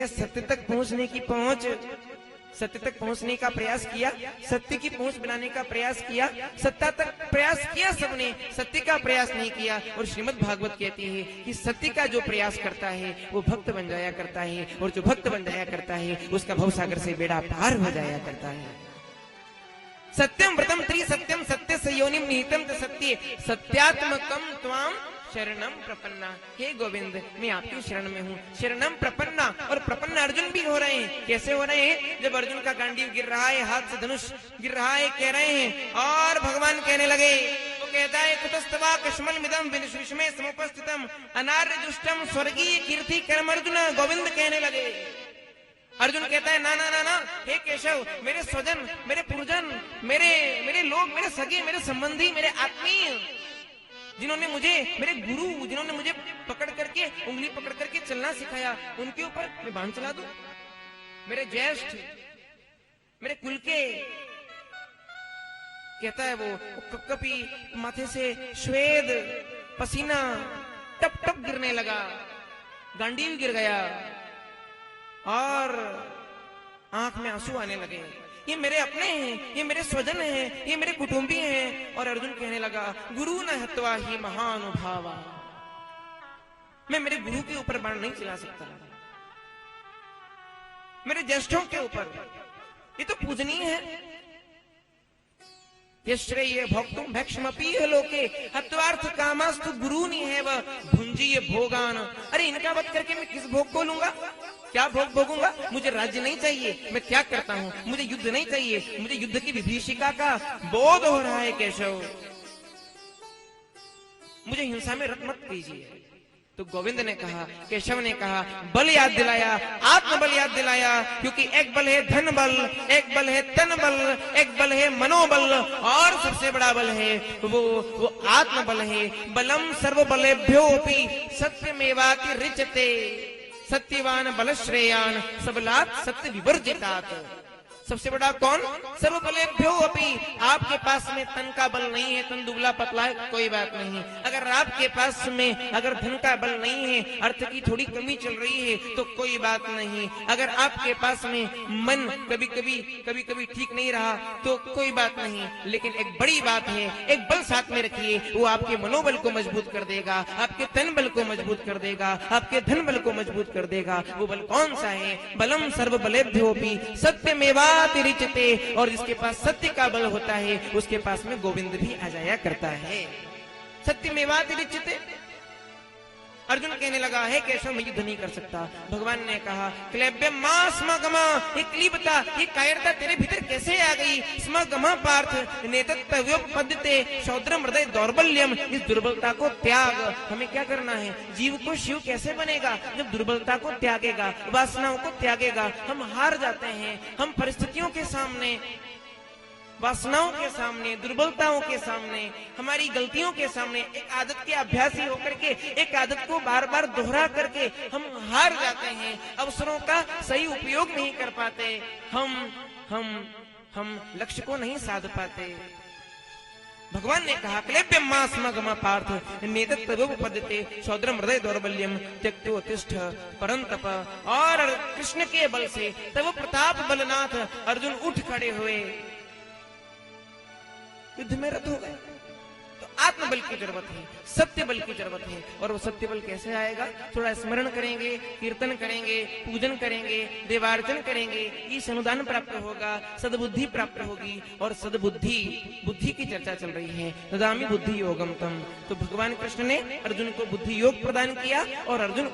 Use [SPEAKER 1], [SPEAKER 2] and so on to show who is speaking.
[SPEAKER 1] सत्य तक पहुंचने की पहुंच, सत्य तक पहुंचने का प्रयास किया, सत्य की पहुंच बनाने का प्रयास किया, सत्ता तक प्रयास किया सबने, सत्य का प्रयास नहीं किया। और श्रीमद् भागवत कहती है कि सत्य का जो प्रयास करता है वो भक्त बन जाया करता है, और जो भक्त बन जाया करता है उसका भवसागर से बेड़ा पार हो जाया करता है। सत्यम व्रतम त्रिसत्यम सत्य से योनिम निहितम च सत्य सत्यात्मकम त्वाम शरणम प्रपन्ना। हे गोविंद, मैं आपकी शरण में हूँ, शरणम प्रपन्ना। और प्रपन्न अर्जुन भी हो रहे हैं। कैसे हो रहे हैं? जब अर्जुन का गांडीव गिर रहा है, हाथ से धनुष गिर रहा है, कह रहे हैं, और भगवान कहने लगे, वो कहता है, कुतस्तवा कश्मल मिदम विश्वमे समुपस्थितम अनार्य दुष्टम स्वर्गीय कीर्ति कर्म अर्जुन। गोविंद कहने लगे। अर्जुन कहता है, ना ना ना ना, हे केशव, मेरे स्वजन, मेरे पुरजन, मेरे लोग, मेरे सगे, मेरे संबंधी, मेरे आत्मीय, जिन्होंने मुझे, मेरे गुरु, जिन्होंने मुझे पकड़ करके, उंगली पकड़ करके चलना सिखाया, उनके ऊपर मैं बाण चला दूं? मेरे ज्येष्ठ, मेरे कुल के, कहता है वो कपकपी माथे से श्वेद पसीना टप टप गिरने लगा, गांडीव गिर गया और आंख में आंसू आने लगे। ये मेरे अपने हैं, ये मेरे स्वजन हैं, ये मेरे कुटुंबी हैं। और अर्जुन कहने लगा, गुरु न हत्वा ही महानुभावा, मैं मेरे गुरु के ऊपर बाण नहीं चला सकता, मेरे ज्येष्ठों के ऊपर, ये तो पूजनीय है। यश्रेय भोक्तुम भक्षमपि लोके हत्वार्थ कामास्तु गुरुनि है वह भुंजीय भोगान। अरे इनका वध करके मैं किस भोग को लूंगा? क्या भोग भोगूंगा? मुझे राज्य नहीं चाहिए, मैं त्याग करता हूँ। मुझे युद्ध नहीं चाहिए, मुझे युद्ध की विभीषिका का बोध हो रहा है केशव, मुझे हिंसा में रत मत कीजिए। तो गोविंद ने कहा, केशव ने कहा, बल याद दिलाया, आत्मबल याद दिलाया, क्योंकि एक बल है धन बल, एक बल है तन बल, एक बल है मनोबल, और सबसे बड़ा बल है वो आत्मबल है। बलम सर्वबलेभ्योऽपि सत्यमेवाति रिचते सत्यवान बल श्रेयान सबलात् सत्य विवर्जितात्। सबसे बड़ा कौन? सर्वबलेभ्यो अपि। आपके पास में तन का बल नहीं है, तन दुबला पतला है, कोई बात नहीं। अगर आपके पास में अगर धन का बल नहीं है, अर्थ की थोड़ी कमी चल रही है, तो कोई बात नहीं। अगर आपके पास में मन कभी कभी ठीक नहीं रहा, तो कोई बात नहीं। लेकिन एक बड़ी बात है, एक बल साथ में रखिए, वो आपके मनोबल को मजबूत कर देगा, आपके तन बल को मजबूत कर देगा, आपके धन बल को मजबूत कर देगा। वो बल कौन सा है? बलम सर्वबलेभ्योऽपि सत्यमेवा रिचते। और जिसके पास सत्य का बल होता है उसके पास में गोविंद भी आ जाया करता है। सत्यमेवाति रिचते। अर्जुन कहने लगा, है केशव, मैं युद्ध नहीं कर सकता। भगवान ने कहा, क्लेब्यम मा स्म गमा, ये क्लीबता, ये कायरता तेरे भीतर कैसे आ गई? स्म गमा पार्थ नेतत्व्योपपद्यते शौद्रम हृदय दौर्बल्यम। इस दुर्बलता को त्याग। हमें क्या करना है? जीव को शिव कैसे बनेगा? जब दुर्बलता को त्यागेगा, वासनाओं को त्यागेगा। हम हार जाते हैं, हम परिस्थितियों के सामने, वासनाओं के सामने, दुर्बलताओं के सामने, हमारी गलतियों के सामने एक आदत के अभ्यासी होकर के, एक आदत को बार बार दोहरा करके हम हार जाते हैं, अवसरों का सही उपयोग नहीं कर पाते, हम लक्ष्य को नहीं साध पाते। भगवान ने कहा, क्लेब्यम मा स्म गमा पार्थ नेतत्व्योपपद्यते शौद्रम हृदय दौर्बल्यम त्यक्त्योत्तिष्ठ परंतप। और कृष्ण के बल से तब प्रताप बलनाथ अर्जुन उठ खड़े हुए, युद्ध में रत हो गए। तो आत्मबल की जरूरत है, सत्य बल की जरूरत है। और वो सत्य बल कैसे आएगा? थोड़ा स्मरण करेंगे, कीर्तन करेंगे, पूजन करेंगे, देवार्चन करेंगे, ईश अनुदान प्राप्त होगा, सद्बुद्धि प्राप्त होगी। और बुद्धि की चर्चा चल रही है, ददामि बुद्धि योगम तम। तो भगवान कृष्ण ने अर्जुन को बुद्धि योग प्रदान किया और अर्जुन